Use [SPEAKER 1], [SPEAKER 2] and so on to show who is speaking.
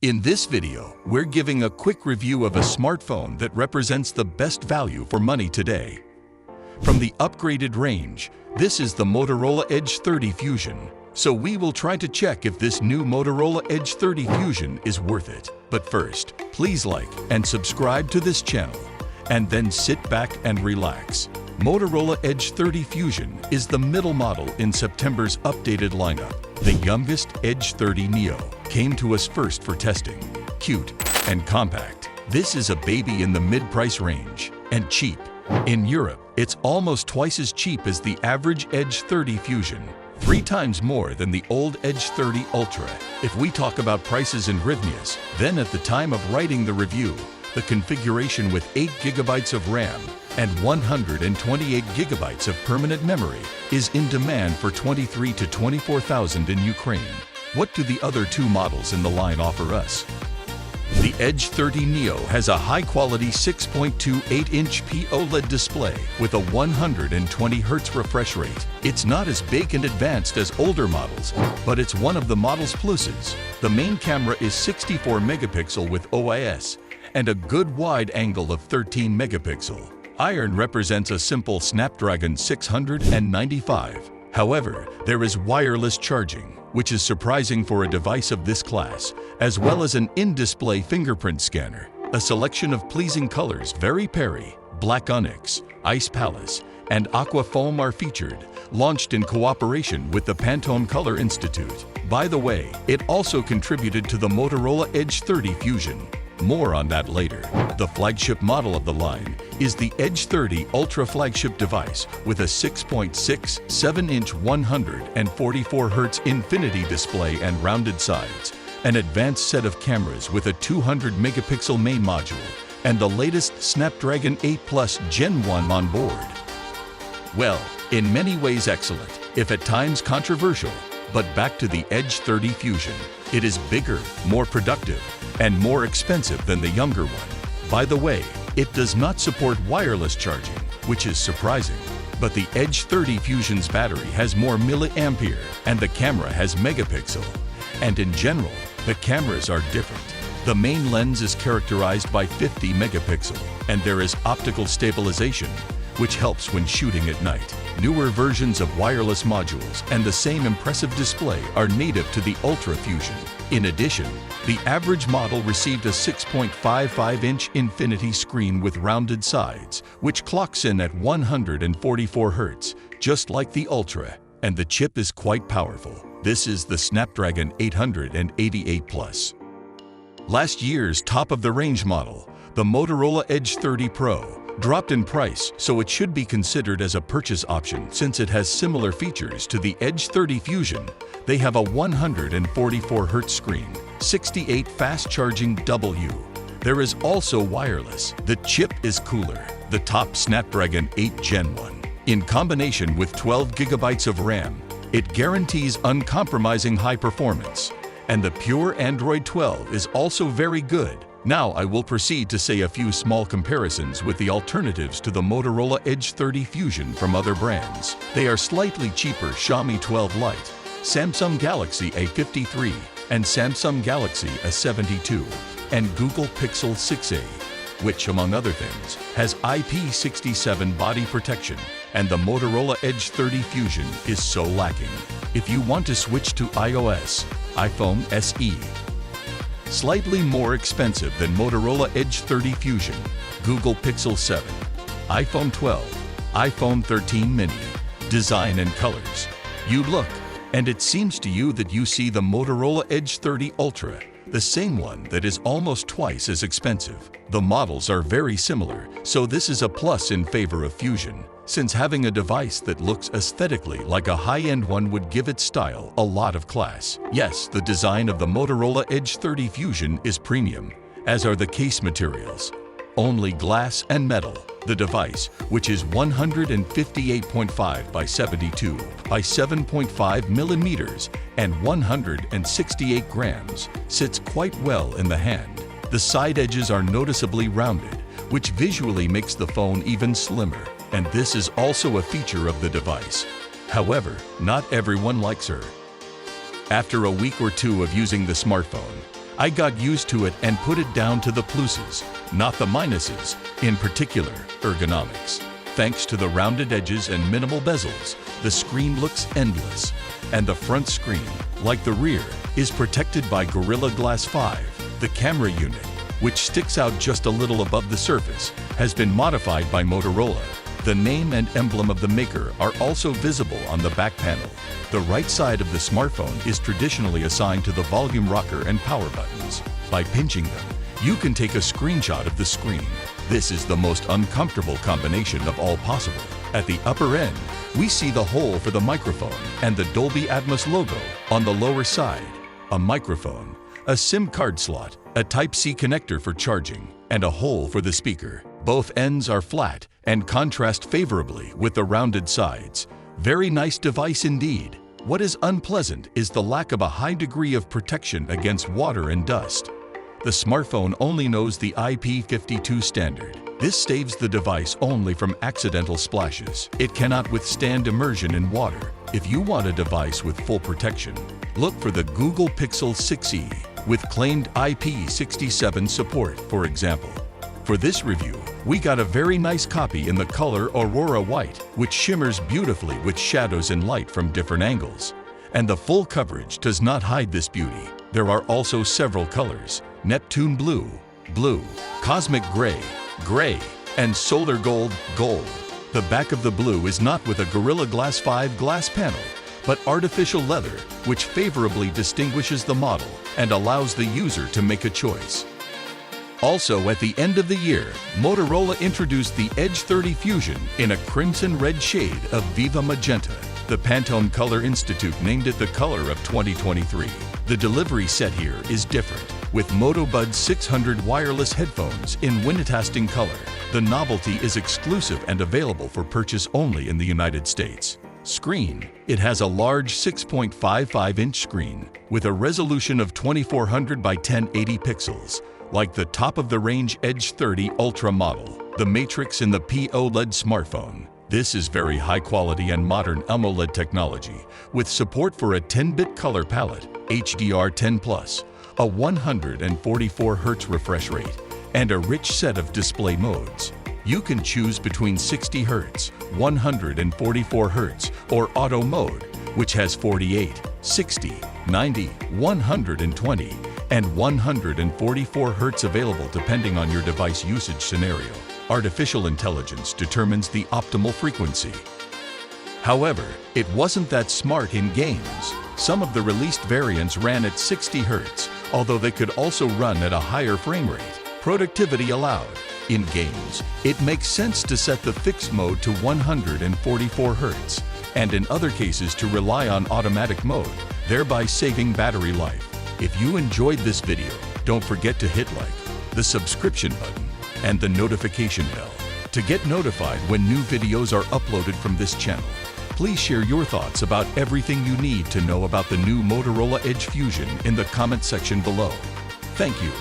[SPEAKER 1] In this video, we're giving a quick review of a smartphone that represents the best value for money today. From the upgraded range, this is the Motorola Edge 30 Fusion. So we will try to check if this new Motorola Edge 30 Fusion is worth it. But first, please like and subscribe to this channel, and then sit back and relax. Motorola Edge 30 Fusion is the middle model in September's updated lineup. The youngest Edge 30 Neo came to us first for testing. Cute and compact, this is a baby in the mid-price range, and cheap. In Europe, it's almost twice as cheap as the average Edge 30 Fusion, 3 times more than the old Edge 30 Ultra. If we talk about prices in hryvnias, then at the time of writing the review, the configuration with 8 GB of RAM and 128 GB of permanent memory is in demand for $23,000 to $24,000 in Ukraine. What do the other two models in the line offer us? The Edge 30 Neo has a high-quality 6.28-inch OLED display with a 120 Hz refresh rate. It's not as big and advanced as older models, but it's one of the model's pluses. The main camera is 64 megapixel with OIS and a good wide angle of 13 megapixel. Iron represents a simple Snapdragon 695. However, there is wireless charging, which is surprising for a device of this class, as well as an in-display fingerprint scanner. A selection of pleasing colors, Very Peri, Black Onyx, Ice Palace, and Aqua Foam are featured, launched in cooperation with the Pantone Color Institute. By the way, it also contributed to the Motorola Edge 30 Fusion. More on that later. The flagship model of the line is the Edge 30 Ultra flagship device with a 6.67-inch 144 Hz infinity display and rounded sides, an advanced set of cameras with a 200 megapixel main module, and the latest Snapdragon 8 Plus Gen 1 on board. Well, in many ways excellent, if at times controversial. But back to the Edge 30 Fusion. It is bigger, more productive, and more expensive than the younger one. By the way, it does not support wireless charging, which is surprising. But the Edge 30 Fusion's battery has more milliampere, and the camera has megapixel. And in general, the cameras are different. The main lens is characterized by 50 megapixel, and there is optical stabilization, which helps when shooting at night. Newer versions of wireless modules and the same impressive display are native to the Ultra Fusion. In addition, the average model received a 6.55-inch infinity screen with rounded sides, which clocks in at 144 Hz, just like the Ultra, and the chip is quite powerful. This is the Snapdragon 888 Plus. Last year's top-of-the-range model, the Motorola Edge 30 Pro, dropped in price, so it should be considered as a purchase option since it has similar features to the Edge 30 Fusion. They have a 144 Hz screen, 68 fast-charging W. There is also wireless. The chip is cooler, the top Snapdragon 8 Gen 1. In combination with 12 GB of RAM, it guarantees uncompromising high performance. And the pure Android 12 is also very good. Now I will proceed to say a few small comparisons with the alternatives to the Motorola Edge 30 Fusion from other brands. They are slightly cheaper: Xiaomi 12 Lite, Samsung Galaxy A53, and Samsung Galaxy A72, and Google Pixel 6a, which, among other things, has IP67 body protection, and the Motorola Edge 30 Fusion is so lacking. If you want to switch to iOS, iPhone SE. Slightly more expensive than Motorola Edge 30 Fusion, Google Pixel 7, iPhone 12, iPhone 13 mini. Design and colors. You look, and it seems to you that you see the Motorola Edge 30 Ultra, the same one that is almost twice as expensive. The models are very similar, so this is a plus in favor of Fusion, since having a device that looks aesthetically like a high-end one would give its style a lot of class. Yes, the design of the Motorola Edge 30 Fusion is premium, as are the case materials. Only glass and metal. The device, which is 158.5 by 72 by 7.5 millimeters and 168 grams, sits quite well in the hand. The side edges are noticeably rounded, which visually makes the phone even slimmer, and this is also a feature of the device. However, not everyone likes her. After a week or two of using the smartphone, I got used to it and put it down to the pluses, not the minuses, in particular ergonomics. Thanks to the rounded edges and minimal bezels, the screen looks endless. And the front screen, like the rear, is protected by Gorilla Glass 5. The camera unit, which sticks out just a little above the surface, has been modified by Motorola. The name and emblem of the maker are also visible on the back panel. The right side of the smartphone is traditionally assigned to the volume rocker and power buttons. By pinching them, you can take a screenshot of the screen. This is the most uncomfortable combination of all possible. At the upper end, we see the hole for the microphone and the Dolby Atmos logo on the lower side. A microphone, a SIM card slot, a Type-C connector for charging, and a hole for the speaker. Both ends are flat and contrast favorably with the rounded sides. Very nice device indeed. What is unpleasant is the lack of a high degree of protection against water and dust. The smartphone only knows the IP52 standard. This saves the device only from accidental splashes. It cannot withstand immersion in water. If you want a device with full protection, look for the Google Pixel 6e with claimed IP67 support, for example. For this review, we got a very nice copy in the color Aurora White, which shimmers beautifully with shadows and light from different angles. And the full coverage does not hide this beauty. There are also several colors: Neptune Blue, Blue, Cosmic Gray, Gray, and Solar Gold, Gold. The back of the Blue is not with a Gorilla Glass 5 glass panel, but artificial leather, which favorably distinguishes the model and allows the user to make a choice. Also, at the end of the year, Motorola introduced the Edge 30 Fusion in a crimson red shade of Viva Magenta. The Pantone Color Institute named it the color of 2023. The delivery set here is different, with MotoBuds 600 wireless headphones in Winnetasting color. The novelty is exclusive and available for purchase only in the United States. Screen: it has a large 6.55-inch screen with a resolution of 2400 by 1080 pixels. Like the top-of-the-range Edge 30 Ultra model, the Matrix in the OLED smartphone. This is very high-quality and modern AMOLED technology, with support for a 10-bit color palette, HDR10+, a 144 Hz refresh rate, and a rich set of display modes. You can choose between 60 Hz, 144 Hz, or Auto mode, which has 48, 60, 90, 120, and 144 Hz available depending on your device usage scenario. Artificial intelligence determines the optimal frequency. However, it wasn't that smart in games. Some of the released variants ran at 60 Hz, although they could also run at a higher frame rate. Productivity allowed. In games, it makes sense to set the fixed mode to 144 Hz, and in other cases to rely on automatic mode, thereby saving battery life. If you enjoyed this video, don't forget to hit like, the subscription button, and the notification bell to get notified when new videos are uploaded from this channel. Please share your thoughts about everything you need to know about the new Motorola Edge Fusion in the comment section below. Thank you.